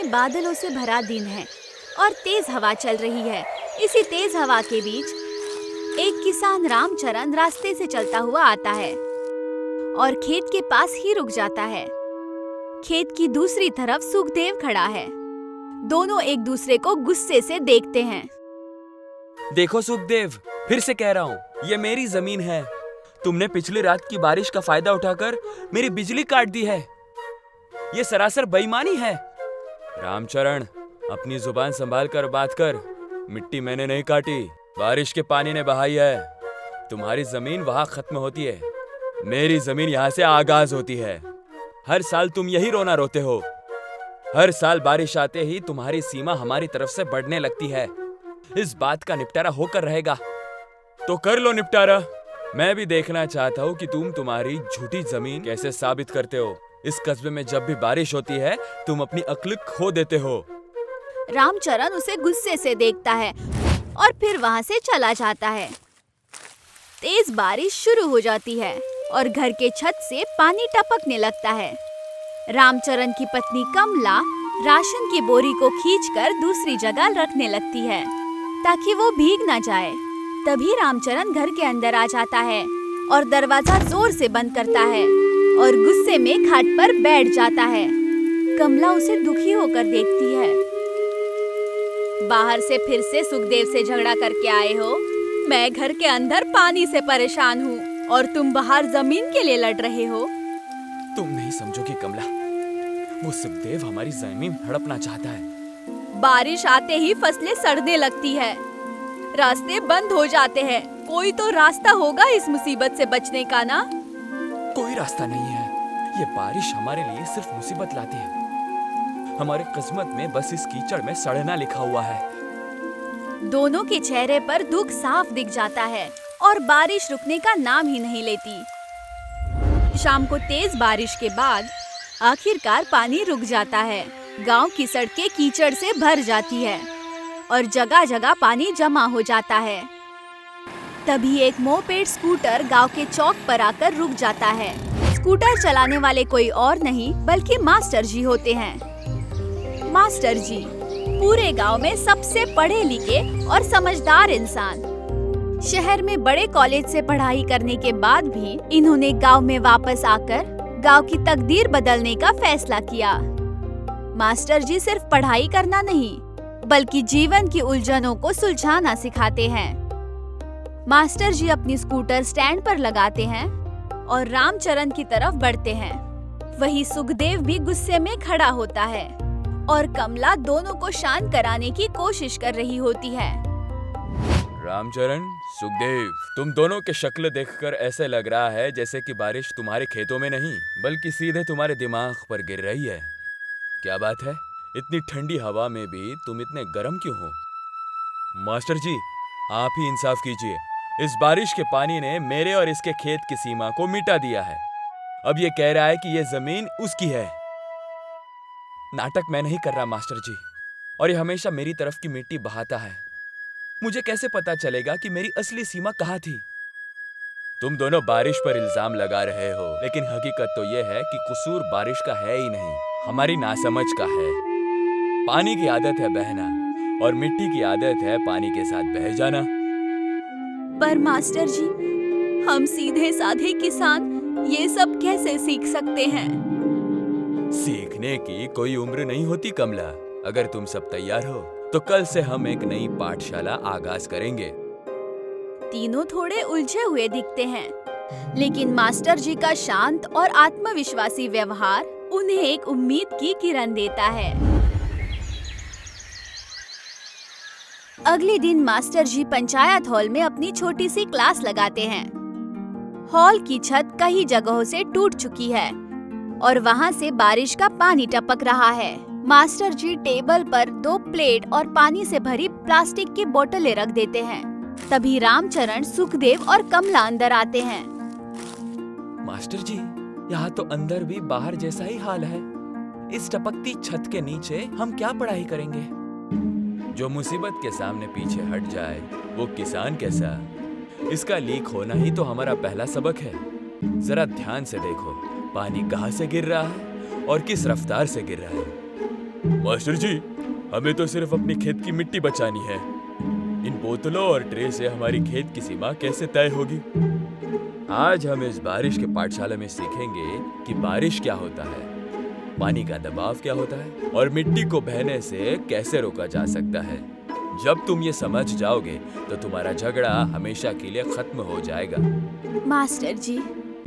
में बादलों से भरा दिन है और तेज हवा चल रही है। इसी तेज हवा के बीच एक किसान रामचरण रास्ते से चलता हुआ आता है और खेत के पास ही रुक जाता है। खेत की दूसरी तरफ सुखदेव खड़ा है। दोनों एक दूसरे को गुस्से से देखते हैं। देखो सुखदेव, फिर से कह रहा हूँ, ये मेरी जमीन है। तुमने पिछली रात की बारिश का फायदा उठाकर मेरी बिजली काट दी है। ये सरासर बेईमानी है। रामचरण, अपनी जुबान संभाल कर बात कर। मिट्टी मैंने नहीं काटी, बारिश के पानी ने बहाई है। तुम्हारी जमीन वहां खत्म होती है, मेरी जमीन यहाँ से आगाज होती है। हर साल तुम यही रोना रोते हो। हर साल बारिश आते ही तुम्हारी सीमा हमारी तरफ से बढ़ने लगती है। इस बात का निपटारा होकर रहेगा तो कर लो निपटारा। मैं भी देखना चाहता हूँ कि तुम तुम्हारी झूठी जमीन कैसे साबित करते हो। इस कस्बे में जब भी बारिश होती है तुम अपनी अक्ल खो देते हो। रामचरण उसे गुस्से से देखता है और फिर वहां से चला जाता है। तेज बारिश शुरू हो जाती है और घर के छत से पानी टपकने लगता है। रामचरण की पत्नी कमला राशन की बोरी को खींचकर दूसरी जगह रखने लगती है ताकि वो भीग ना जाए। तभी रामचरण घर के अंदर आ जाता है और दरवाजा जोर से बंद करता है और गुस्से में खाट पर बैठ जाता है। कमला उसे दुखी होकर देखती है। बाहर से फिर से सुखदेव से झगड़ा करके आए हो? मैं घर के अंदर पानी से परेशान हूँ और तुम बाहर जमीन के लिए लड़ रहे हो। तुम नहीं समझोगी कमला, वो सुखदेव हमारी जमीन हड़पना चाहता है। बारिश आते ही फसलें सड़ने लगती है, रास्ते बंद हो जाते हैं। कोई तो रास्ता होगा इस मुसीबत से बचने का ना? कोई रास्ता नहीं है। ये बारिश हमारे लिए सिर्फ मुसीबत लाती है। हमारे किस्मत में बस इस कीचड़ में सड़ना लिखा हुआ है। दोनों के चेहरे पर दुख साफ दिख जाता है और बारिश रुकने का नाम ही नहीं लेती। शाम को तेज बारिश के बाद आखिरकार पानी रुक जाता है। गांव की सड़कें कीचड़ से भर जाती है और जगह जगह पानी जमा हो जाता है। तभी एक मोपेड स्कूटर गांव के चौक पर आकर रुक जाता है। स्कूटर चलाने वाले कोई और नहीं बल्कि मास्टर जी होते हैं। मास्टर जी पूरे गांव में सबसे पढ़े लिखे और समझदार इंसान। शहर में बड़े कॉलेज से पढ़ाई करने के बाद भी इन्होंने गांव में वापस आकर गांव की तकदीर बदलने का फैसला किया। मास्टर जी सिर्फ पढ़ाई करना नहीं बल्कि जीवन की उलझनों को सुलझाना सिखाते हैं। मास्टर जी अपनी स्कूटर स्टैंड पर लगाते हैं और रामचरण की तरफ बढ़ते हैं। वही सुखदेव भी गुस्से में खड़ा होता है और कमला दोनों को शांत कराने की कोशिश कर रही होती है। रामचरण, सुखदेव, तुम दोनों के शक्ल देखकर ऐसे लग रहा है जैसे कि बारिश तुम्हारे खेतों में नहीं बल्कि सीधे तुम्हारे दिमाग पर गिर रही है। क्या बात है, इतनी ठंडी हवा में भी तुम इतने गर्म क्यों हो? मास्टर जी, आप ही इंसाफ कीजिए। इस बारिश के पानी ने मेरे और इसके खेत की सीमा को मिटा दिया है। अब ये कह रहा है कि ये जमीन उसकी है। नाटक मैं नहीं कर रहा मास्टर जी, और ये हमेशा मेरी तरफ की मिट्टी बहाता है। मुझे कैसे पता चलेगा कि मेरी असली सीमा कहाँ थी? तुम दोनों बारिश पर इल्जाम लगा रहे हो, लेकिन हकीकत तो ये है कि कसूर बारिश का है ही नहीं, हमारी नासमझ का है। पानी की आदत है बहना और मिट्टी की आदत है पानी के साथ बह जाना। पर मास्टर जी, हम सीधे साधे किसान ये सब कैसे सीख सकते हैं? सीखने की कोई उम्र नहीं होती कमला। अगर तुम सब तैयार हो तो कल से हम एक नई पाठशाला आगाज करेंगे। तीनों थोड़े उलझे हुए दिखते हैं, लेकिन मास्टर जी का शांत और आत्मविश्वासी व्यवहार उन्हें एक उम्मीद की किरण देता है। अगले दिन मास्टर जी पंचायत हॉल में अपनी छोटी सी क्लास लगाते हैं। हॉल की छत कई जगहों से टूट चुकी है और वहाँ से बारिश का पानी टपक रहा है। मास्टर जी टेबल पर 2 प्लेट और पानी से भरी प्लास्टिक की बोतलें रख देते हैं। तभी रामचरण, सुखदेव और कमला अंदर आते हैं। मास्टर जी, यहाँ तो अंदर भी बाहर जैसा ही हाल है। इस टपकती छत के नीचे हम क्या पढ़ाई करेंगे? जो मुसीबत के सामने पीछे हट जाए वो किसान कैसा? इसका लीक होना ही तो हमारा पहला सबक है। जरा ध्यान से देखो, पानी कहाँ से गिर रहा है और किस रफ्तार से गिर रहा है। मास्टर जी, हमें तो सिर्फ अपनी खेत की मिट्टी बचानी है। इन बोतलों और ट्रे से हमारी खेत की सीमा कैसे तय होगी? आज हम इस बारिश के पाठशाला में सीखेंगे कि बारिश क्या होता है, पानी का दबाव क्या होता है और मिट्टी को बहने से कैसे रोका जा सकता है। जब तुम ये समझ जाओगे तो तुम्हारा झगड़ा हमेशा के लिए खत्म हो जाएगा। मास्टर जी,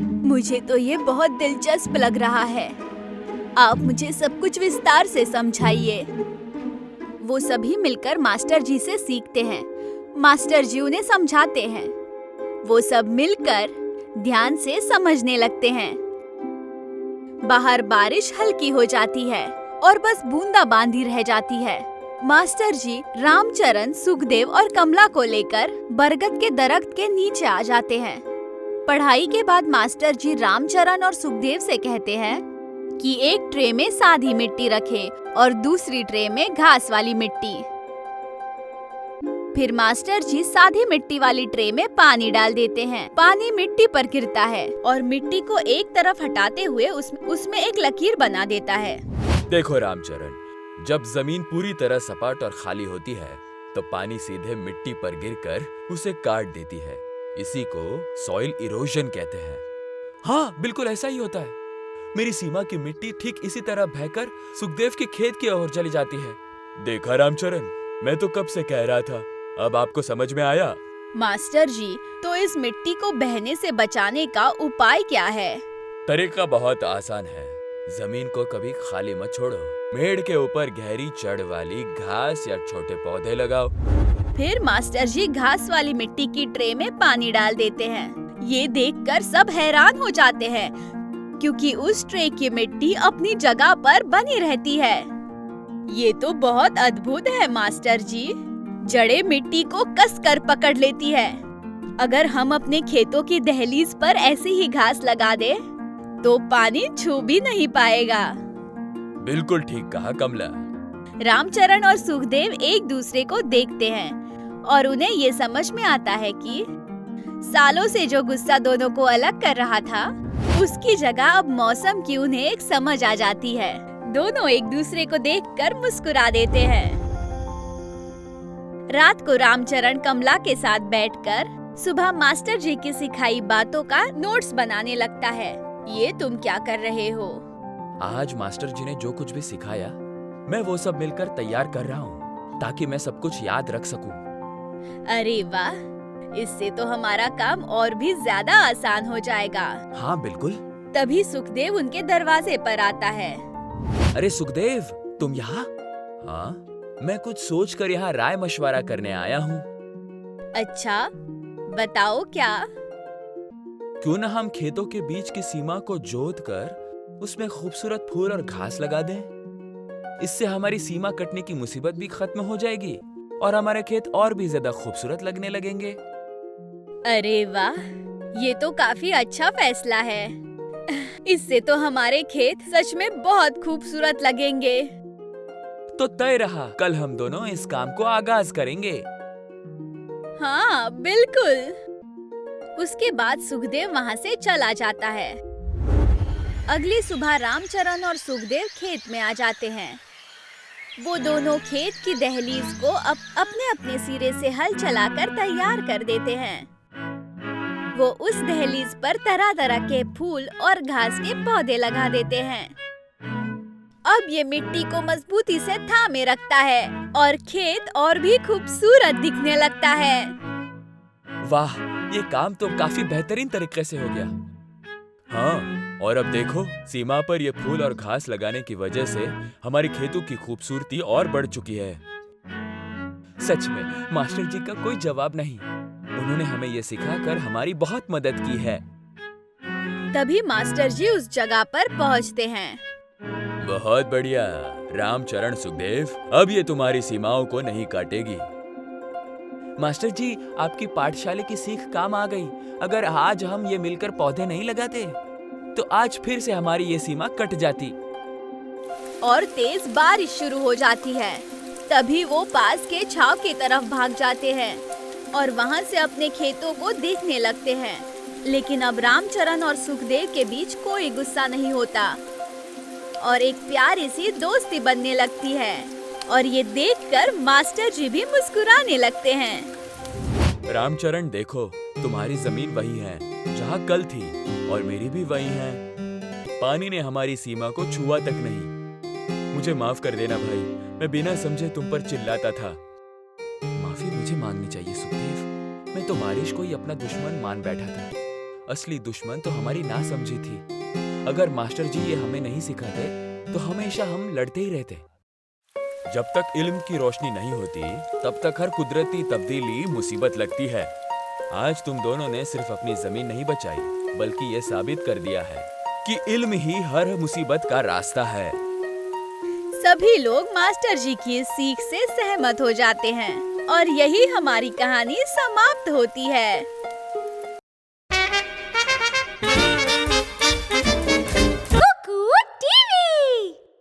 मुझे तो ये बहुत दिलचस्प लग रहा है। आप मुझे सब कुछ विस्तार से समझाइए। वो सभी मिलकर मास्टर जी से सीखते हैं। मास्टर जी उन्हें समझाते हैं। वो सब मिलकर ध्यान से समझने लगते हैं। बाहर बारिश हल्की हो जाती है और बस बूंदाबांदी रह जाती है। मास्टर जी रामचरण, सुखदेव और कमला को लेकर बरगद के दरख्त के नीचे आ जाते हैं। पढ़ाई के बाद मास्टर जी रामचरण और सुखदेव से कहते हैं कि एक ट्रे में सादी मिट्टी रखें और दूसरी ट्रे में घास वाली मिट्टी। फिर मास्टर जी सादी मिट्टी वाली ट्रे में पानी डाल देते हैं। पानी मिट्टी पर गिरता है और मिट्टी को एक तरफ हटाते हुए उसमें एक लकीर बना देता है। देखो रामचरण, जब जमीन पूरी तरह सपाट और खाली होती है तो पानी सीधे मिट्टी पर गिरकर उसे काट देती है। इसी को सॉइल इरोजन कहते हैं। हाँ, बिल्कुल ऐसा ही होता है। मेरी सीमा की मिट्टी ठीक इसी तरह बहकर सुखदेव के खेत की ओर चली जाती है। देखा रामचरण, मैं तो कब से कह रहा था, अब आपको समझ में आया? मास्टर जी, तो इस मिट्टी को बहने से बचाने का उपाय क्या है? तरीका बहुत आसान है। जमीन को कभी खाली मत छोड़ो। मेड़ के ऊपर गहरी जड़ वाली घास या छोटे पौधे लगाओ। फिर मास्टर जी घास वाली मिट्टी की ट्रे में पानी डाल देते हैं। ये देखकर सब हैरान हो जाते हैं क्योंकि उस ट्रे की मिट्टी अपनी जगह पर बनी रहती है। ये तो बहुत अद्भुत है मास्टर जी। जड़ें मिट्टी को कसकर पकड़ लेती है। अगर हम अपने खेतों की दहलीज पर ऐसी ही घास लगा दे तो पानी छू भी नहीं पाएगा। बिल्कुल ठीक कहा कमला। रामचरण और सुखदेव एक दूसरे को देखते हैं और उन्हें ये समझ में आता है कि सालों से जो गुस्सा दोनों को अलग कर रहा था, उसकी जगह अब मौसम की उन्हें एक समझ आ जाती है। दोनों एक दूसरे को देखकर मुस्कुरा देते हैं। रात को रामचरण कमला के साथ बैठकर सुबह मास्टर जी की सिखाई बातों का नोट्स बनाने लगता है। ये तुम क्या कर रहे हो? आज मास्टर जी ने जो कुछ भी सिखाया, मैं वो सब मिलकर तैयार कर रहा हूँ ताकि मैं सब कुछ याद रख सकूं। अरे वाह, इससे तो हमारा काम और भी ज्यादा आसान हो जाएगा। हाँ बिल्कुल। तभी सुखदेव उनके दरवाजे पर आता है। अरे सुखदेव, तुम यहाँ? हाँ, मैं कुछ सोचकर यहाँ राय मशवरा करने आया हूँ। अच्छा, बताओ क्या? क्यों ना हम खेतों के बीच की सीमा को जोत कर उसमें खूबसूरत फूल और घास लगा दें। इससे हमारी सीमा कटने की मुसीबत भी खत्म हो जाएगी और हमारे खेत और भी ज्यादा खूबसूरत लगने लगेंगे। अरे वाह, ये तो काफी अच्छा फैसला है। इससे तो हमारे खेत सच में बहुत खूबसूरत लगेंगे। तो तय रहा, कल हम दोनों इस काम को आगाज करेंगे। हाँ बिल्कुल। उसके बाद सुखदेव वहाँ से चला जाता है। अगली सुबह रामचरण और सुखदेव खेत में आ जाते हैं। वो दोनों खेत की दहलीज को अपने अपने सिरे से हल चलाकर तैयार कर देते हैं। वो उस दहलीज पर तरह तरह के फूल और घास के पौधे लगा देते हैं। अब ये मिट्टी को मजबूती से थामे रखता है और खेत और भी खूबसूरत दिखने लगता है। वाह, ये काम तो काफी बेहतरीन तरीके से हो गया। हाँ, और अब देखो, सीमा पर ये फूल और घास लगाने की वजह से हमारी खेतों की खूबसूरती और बढ़ चुकी है। सच में मास्टर जी का कोई जवाब नहीं। उन्होंने हमें ये सिखाकर हमारी बहुत मदद की है। तभी मास्टर जी उस जगह पर पहुंचते हैं। बहुत बढ़िया रामचरण, सुखदेव, अब ये तुम्हारी सीमाओं को नहीं काटेगी। मास्टर जी, आपकी पाठशाला की सीख काम आ गई। अगर आज हम ये मिलकर पौधे नहीं लगाते तो आज फिर से हमारी ये सीमा कट जाती। और तेज बारिश शुरू हो जाती है। तभी वो पास के छाव की तरफ भाग जाते हैं और वहाँ से अपने खेतों को देखने लगते हैं। लेकिन अब रामचरण और सुखदेव के बीच कोई गुस्सा नहीं होता और एक प्यारी सी दोस्ती बनने लगती है और ये देखकर मास्टर जी भी मुस्कुराने लगते हैं। रामचरण देखो, तुम्हारी जमीन वही है जहाँ कल थी और मेरी भी वही है। पानी ने हमारी सीमा को छुआ तक नहीं। मुझे माफ कर देना भाई, मैं बिना समझे तुम पर चिल्लाता था। माफी मुझे मांगनी चाहिए सुखदेव। मैं तो बारिश को ही अपना दुश्मन मान बैठा था। असली दुश्मन तो हमारी नासमझी थी। अगर मास्टर जी ये हमें नहीं सिखाते तो हमेशा हम लड़ते ही रहते। जब तक इल्म की रोशनी नहीं होती तब तक हर कुदरती तब्दीली मुसीबत लगती है। आज तुम दोनों ने सिर्फ अपनी जमीन नहीं बचाई बल्कि ये साबित कर दिया है कि इल्म ही हर मुसीबत का रास्ता है। सभी लोग मास्टर जी की इस सीख से सहमत हो जाते हैं और यही हमारी कहानी समाप्त होती है।